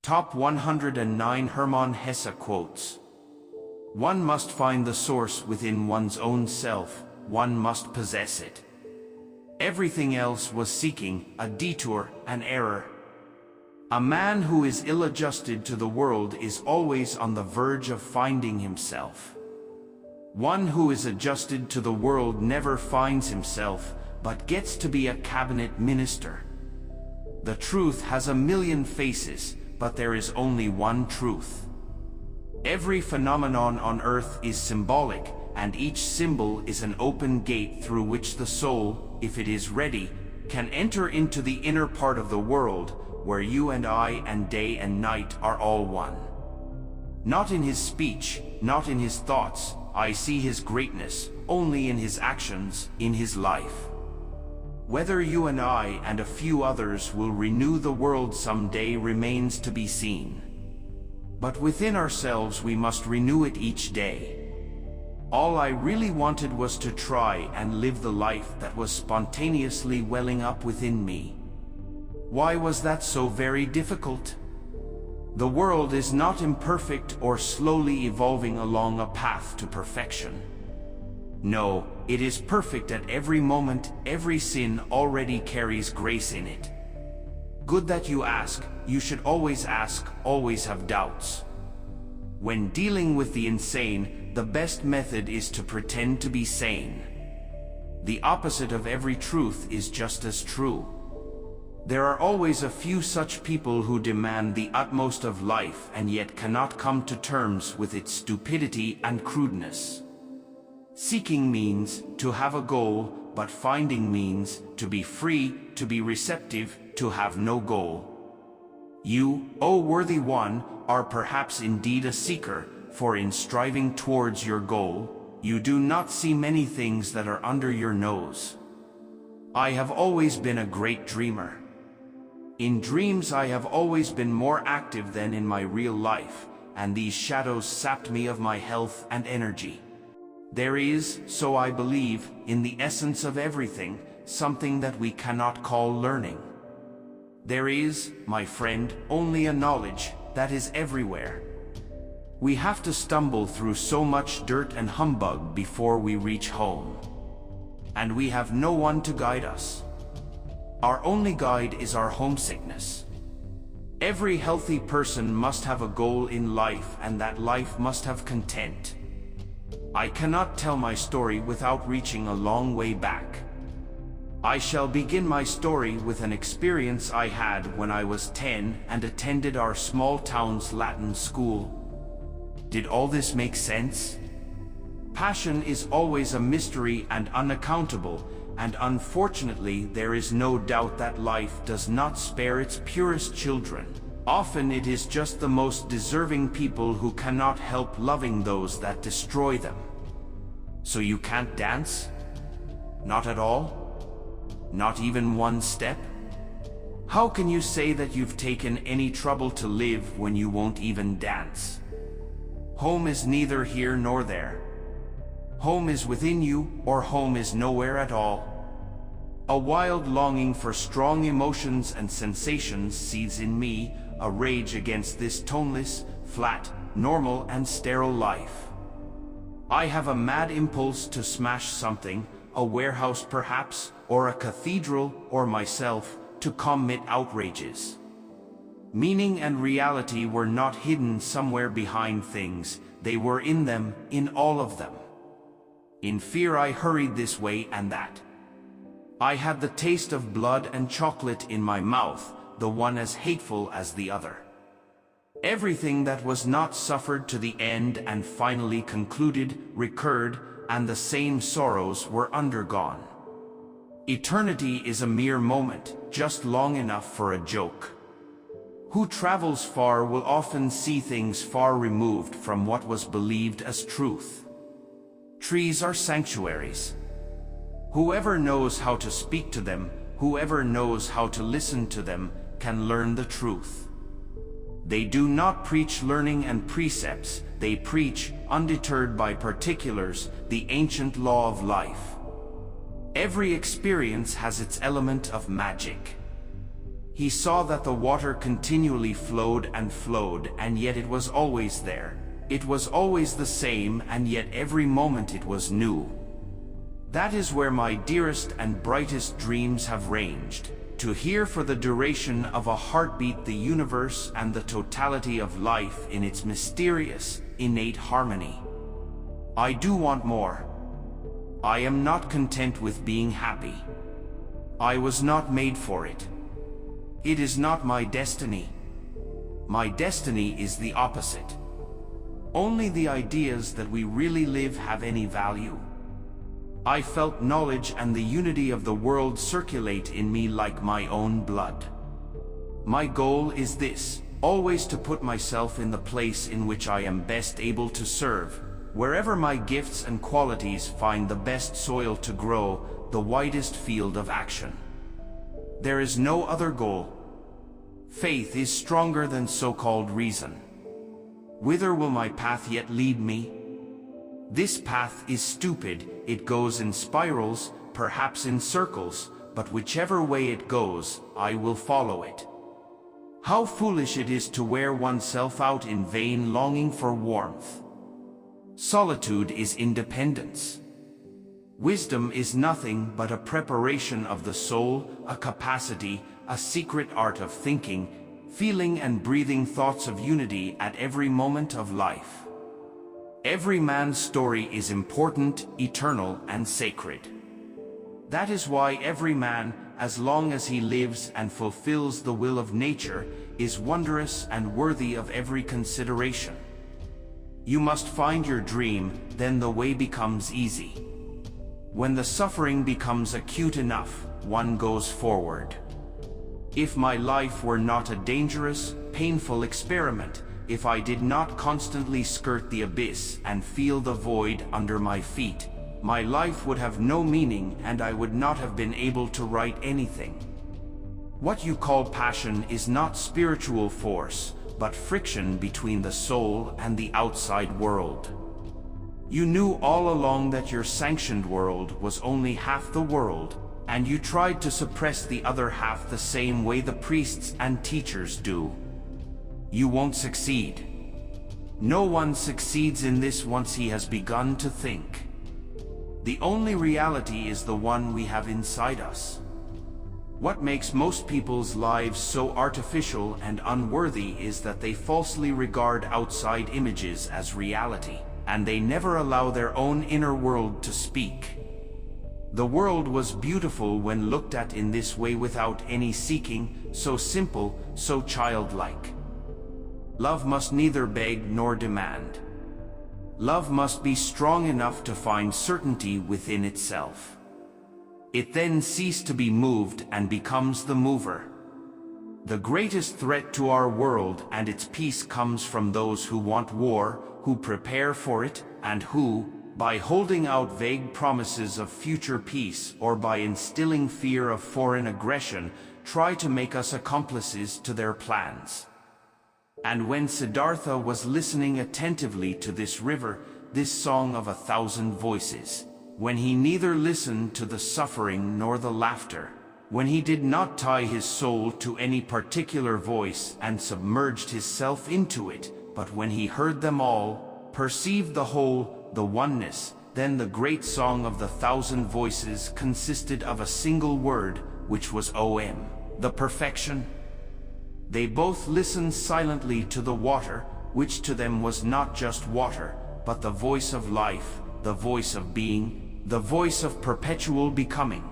Top 109 Hermann Hesse quotes. One must find the source within one's own self, one must possess it. Everything else was seeking, a detour, an error. A man who is ill-adjusted to the world is always on the verge of finding himself. One who is adjusted to the world never finds himself, but gets to be a cabinet minister. The truth has a million faces, but there is only one truth. Every phenomenon on earth is symbolic, and each symbol is an open gate through which the soul, if it is ready, can enter into the inner part of the world, where you and I and day and night are all one. Not in his speech, not in his thoughts, I see his greatness, only in his actions, in his life. Whether you and I and a few others will renew the world someday remains to be seen. But within ourselves we must renew it each day. All I really wanted was to try and live the life that was spontaneously welling up within me. Why was that so very difficult? The world is not imperfect or slowly evolving along a path to perfection. No, it is perfect at every moment. Every sin already carries grace in it. Good that you ask. You should always ask, always have doubts. When dealing with the insane, the best method is to pretend to be sane. The opposite of every truth is just as true. There are always a few such people who demand the utmost of life and yet cannot come to terms with its stupidity and crudeness. Seeking means to have a goal, but finding means to be free, to be receptive, to have no goal. You, O worthy one, are perhaps indeed a seeker, for in striving towards your goal, you do not see many things that are under your nose. I have always been a great dreamer. In dreams I have always been more active than in my real life, and these shadows sapped me of my health and energy. There is, so I believe, in the essence of everything, something that we cannot call learning. There is, my friend, only a knowledge that is everywhere. We have to stumble through so much dirt and humbug before we reach home. And we have no one to guide us. Our only guide is our homesickness. Every healthy person must have a goal in life, and that life must have content. I cannot tell my story without reaching a long way back. I shall begin my story with an experience I had when I was 10 and attended our small town's Latin school. Did all this make sense? Passion is always a mystery and unaccountable, and unfortunately there is no doubt that life does not spare its purest children. Often it is just the most deserving people who cannot help loving those that destroy them. So you can't dance? Not at all? Not even one step? How can you say that you've taken any trouble to live when you won't even dance? Home is neither here nor there. Home is within you, or home is nowhere at all. A wild longing for strong emotions and sensations seethes in me, a rage against this toneless, flat, normal and sterile life. I have a mad impulse to smash something, a warehouse perhaps, or a cathedral, or myself, to commit outrages. Meaning and reality were not hidden somewhere behind things, they were in them, in all of them. In fear I hurried this way and that. I had the taste of blood and chocolate in my mouth, the one as hateful as the other. Everything that was not suffered to the end and finally concluded, recurred, and the same sorrows were undergone. Eternity is a mere moment, just long enough for a joke. Who travels far will often see things far removed from what was believed as truth. Trees are sanctuaries. Whoever knows how to speak to them, whoever knows how to listen to them, can learn the truth. They do not preach learning and precepts, they preach, undeterred by particulars, the ancient law of life. Every experience has its element of magic. He saw that the water continually flowed, and yet it was always there. It was always the same, and yet every moment it was new. That is where my dearest and brightest dreams have ranged, to hear for the duration of a heartbeat the universe and the totality of life in its mysterious, innate harmony. I do want more. I am not content with being happy. I was not made for it. It is not my destiny. My destiny is the opposite. Only the ideas that we really live have any value. I felt knowledge and the unity of the world circulate in me like my own blood. My goal is this, always to put myself in the place in which I am best able to serve, wherever my gifts and qualities find the best soil to grow, the widest field of action. There is no other goal. Faith is stronger than so-called reason. Whither will my path yet lead me? This path is stupid, it goes in spirals, perhaps in circles, but whichever way it goes, I will follow it. How foolish it is to wear oneself out in vain longing for warmth. Solitude is independence. Wisdom is nothing but a preparation of the soul, a capacity, a secret art of thinking, feeling and breathing thoughts of unity at every moment of life. Every man's story is important, eternal, and sacred. That is why every man, as long as he lives and fulfills the will of nature, is wondrous and worthy of every consideration. You must find your dream, then the way becomes easy. When the suffering becomes acute enough, one goes forward. If my life were not a dangerous, painful experiment, if I did not constantly skirt the abyss and feel the void under my feet, my life would have no meaning and I would not have been able to write anything. What you call passion is not spiritual force, but friction between the soul and the outside world. You knew all along that your sanctioned world was only half the world, and you tried to suppress the other half the same way the priests and teachers do. You won't succeed. No one succeeds in this once he has begun to think. The only reality is the one we have inside us. What makes most people's lives so artificial and unworthy is that they falsely regard outside images as reality, and they never allow their own inner world to speak. The world was beautiful when looked at in this way without any seeking, so simple, so childlike. Love must neither beg nor demand. Love must be strong enough to find certainty within itself. It then ceases to be moved and becomes the mover. The greatest threat to our world and its peace comes from those who want war, who prepare for it, and who, by holding out vague promises of future peace or by instilling fear of foreign aggression, try to make us accomplices to their plans. And when Siddhartha was listening attentively to this river, this song of 1,000 voices, when he neither listened to the suffering nor the laughter, when he did not tie his soul to any particular voice and submerged his self into it, but when he heard them all, perceived the whole, the oneness, then the great song of the 1,000 voices consisted of a single word, which was Om, the perfection. They both listened silently to the water, which to them was not just water, but the voice of life, the voice of being, the voice of perpetual becoming.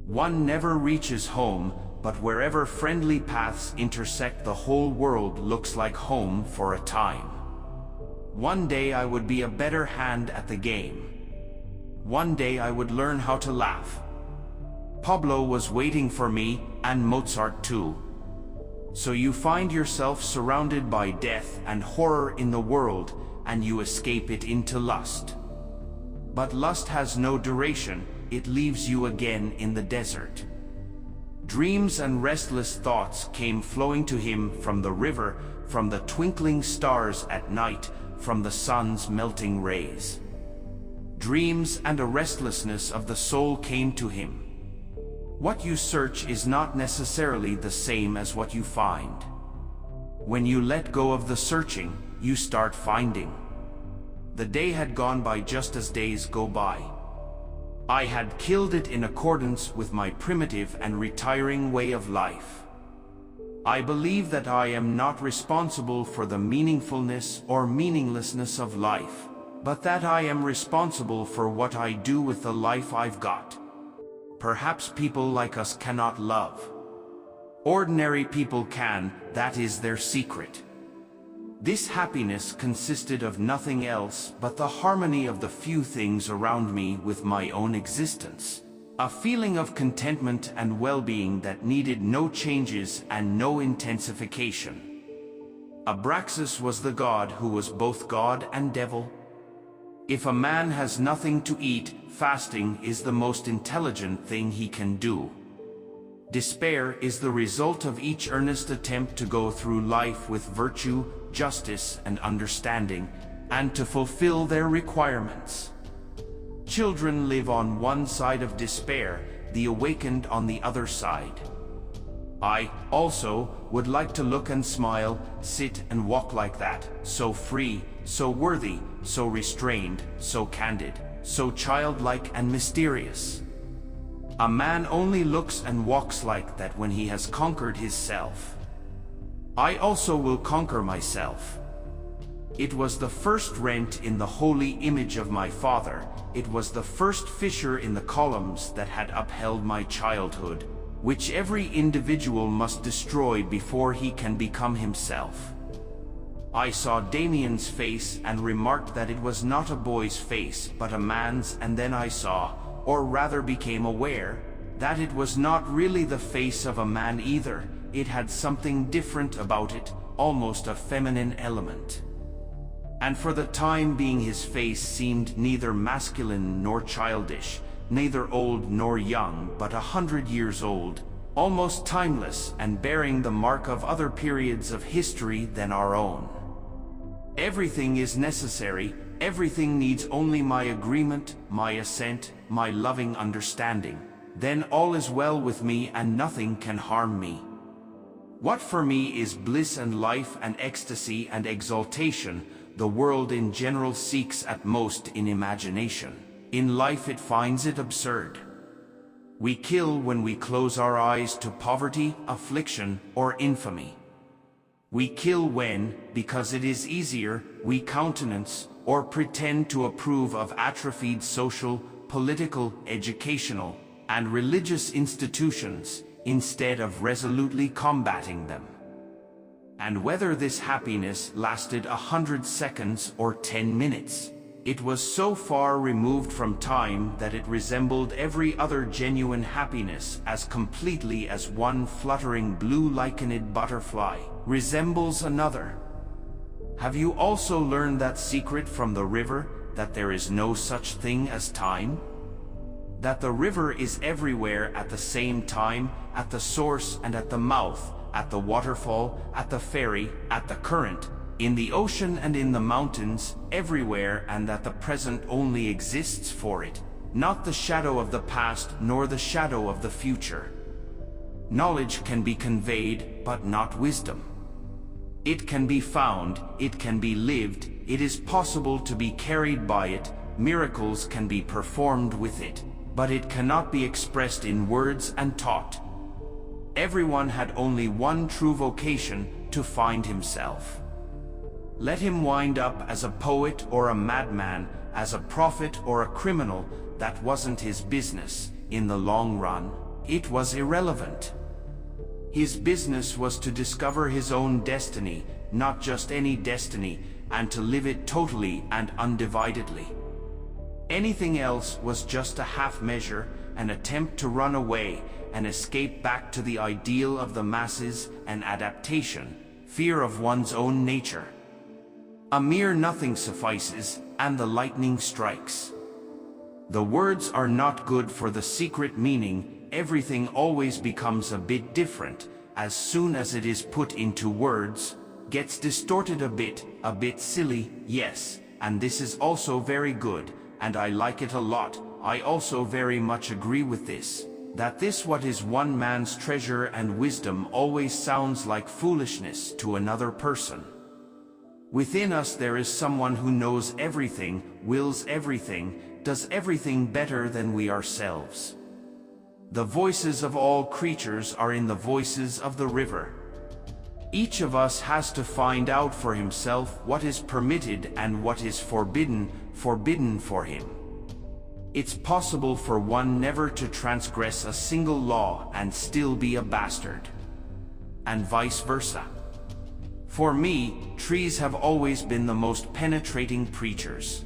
One never reaches home, but wherever friendly paths intersect, the whole world looks like home for a time. One day I would be a better hand at the game. One day I would learn how to laugh. Pablo was waiting for me, and Mozart too. So you find yourself surrounded by death and horror in the world, and you escape it into lust. But lust has no duration, it leaves you again in the desert. Dreams and restless thoughts came flowing to him from the river, from the twinkling stars at night, from the sun's melting rays. Dreams and a restlessness of the soul came to him. What you search is not necessarily the same as what you find. When you let go of the searching, you start finding. The day had gone by just as days go by. I had killed it in accordance with my primitive and retiring way of life. I believe that I am not responsible for the meaningfulness or meaninglessness of life, but that I am responsible for what I do with the life I've got. Perhaps people like us cannot love. Ordinary people can, that is their secret. This happiness consisted of nothing else but the harmony of the few things around me with my own existence. A feeling of contentment and well-being that needed no changes and no intensification. Abraxas was the god who was both god and devil. If a man has nothing to eat, fasting is the most intelligent thing he can do. Despair is the result of each earnest attempt to go through life with virtue, justice, and understanding, and to fulfill their requirements. Children live on one side of despair, the awakened on the other side. I, also, would like to look and smile, sit and walk like that, so free, so worthy, so restrained, so candid, so childlike and mysterious. A man only looks and walks like that when he has conquered his self. I also will conquer myself. It was the first rent in the holy image of my father. It was the first fissure in the columns that had upheld my childhood, which every individual must destroy before he can become himself. I saw Damien's face and remarked that it was not a boy's face but a man's, and then I saw, or rather became aware, that it was not really the face of a man either. It had something different about it, almost a feminine element. And for the time being his face seemed neither masculine nor childish, neither old nor young, but 100 years old, almost timeless and bearing the mark of other periods of history than our own. Everything is necessary, everything needs only my agreement, my assent, my loving understanding. Then all is well with me and nothing can harm me. What for me is bliss and life and ecstasy and exaltation, the world in general seeks at most in imagination. In life it finds it absurd. We kill when we close our eyes to poverty, affliction, or infamy. We kill when, because it is easier, we countenance or pretend to approve of atrophied social, political, educational, and religious institutions, instead of resolutely combating them. And whether this happiness lasted 100 seconds or 10 minutes, it was so far removed from time that it resembled every other genuine happiness as completely as one fluttering blue lichened butterfly resembles another. Have you also learned that secret from the river, that there is no such thing as time? That the river is everywhere at the same time, at the source and at the mouth, at the waterfall, at the ferry, at the current, in the ocean and in the mountains, everywhere, and that the present only exists for it, not the shadow of the past nor the shadow of the future. Knowledge can be conveyed, but not wisdom. It can be found, it can be lived, it is possible to be carried by it, miracles can be performed with it, but it cannot be expressed in words and taught. Everyone had only one true vocation, to find himself. Let him wind up as a poet or a madman, as a prophet or a criminal, that wasn't his business. In the long run, it was irrelevant. His business was to discover his own destiny, not just any destiny, and to live it totally and undividedly. Anything else was just a half measure, an attempt to run away, an escape back to the ideal of the masses, an adaptation, fear of one's own nature. A mere nothing suffices, and the lightning strikes. The words are not good for the secret meaning. Everything always becomes a bit different, as soon as it is put into words, gets distorted a bit silly, yes, and this is also very good, and I like it a lot. I also very much agree with this. that this what is one man's treasure and wisdom always sounds like foolishness to another person. Within us there is someone who knows everything, wills everything, does everything better than we ourselves. The voices of all creatures are in the voices of the river. Each of us has to find out for himself what is permitted and what is forbidden for him. It's possible for one never to transgress a single law and still be a bastard. And vice versa. For me, trees have always been the most penetrating preachers.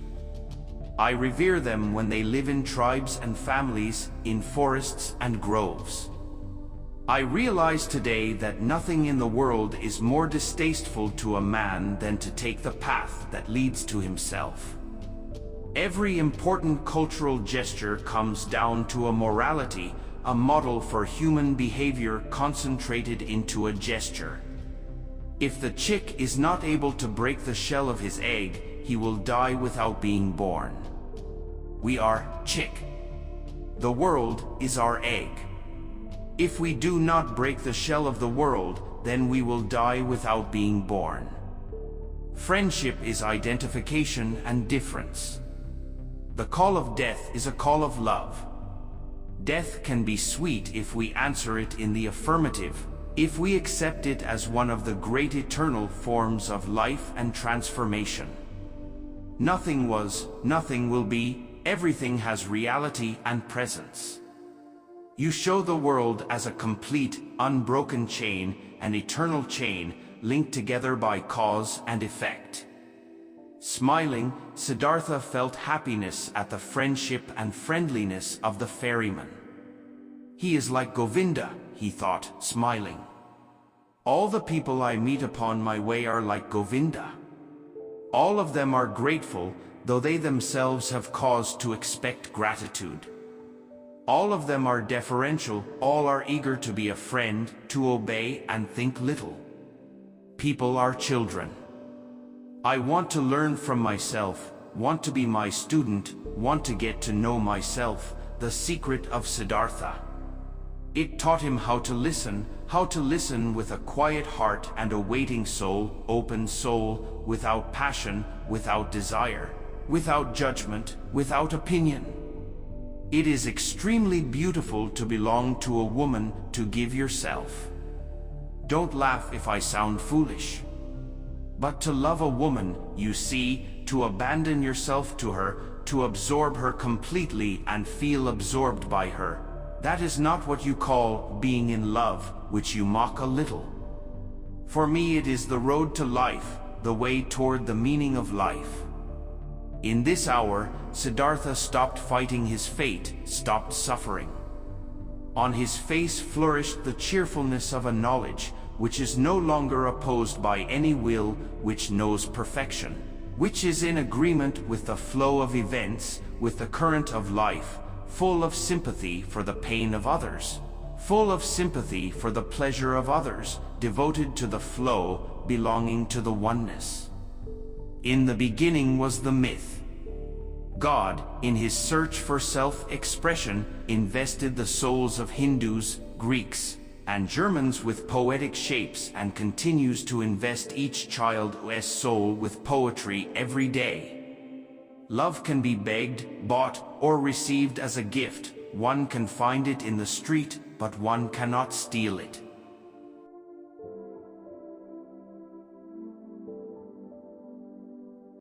I revere them when they live in tribes and families, in forests and groves. I realize today that nothing in the world is more distasteful to a man than to take the path that leads to himself. Every important cultural gesture comes down to a morality, a model for human behavior concentrated into a gesture. If the chick is not able to break the shell of his egg, he will die without being born. We are chick. The world is our egg. If we do not break the shell of the world, then we will die without being born. Friendship is identification and difference. The call of death is a call of love. Death can be sweet if we answer it in the affirmative, if we accept it as one of the great eternal forms of life and transformation. Nothing was, nothing will be, everything has reality and presence. You show the world as a complete, unbroken chain, an eternal chain, linked together by cause and effect. Smiling, Siddhartha felt happiness at the friendship and friendliness of the ferryman. He is like Govinda, he thought, smiling. All the people I meet upon my way are like Govinda. All of them are grateful, though they themselves have cause to expect gratitude. All of them are deferential, all are eager to be a friend, to obey and think little. People are children. I want to learn from myself, want to be my student, want to get to know myself, the secret of Siddhartha. It taught him how to listen with a quiet heart and a waiting soul, open soul, without passion, without desire, without judgment, without opinion. It is extremely beautiful to belong to a woman, to give yourself. Don't laugh if I sound foolish. But to love a woman, you see, to abandon yourself to her, to absorb her completely and feel absorbed by her, that is not what you call being in love, which you mock a little. For me it is the road to life, the way toward the meaning of life. In this hour, Siddhartha stopped fighting his fate, stopped suffering. On his face flourished the cheerfulness of a knowledge, which is no longer opposed by any will, which knows perfection, which is in agreement with the flow of events, with the current of life, full of sympathy for the pain of others, full of sympathy for the pleasure of others, devoted to the flow, belonging to the oneness. In the beginning was the myth. God, in his search for self-expression, invested the souls of Hindus, Greeks, and Germans with poetic shapes and continues to invest each child's soul with poetry every day. Love can be begged, bought, or received as a gift. One can find it in the street, but one cannot steal it.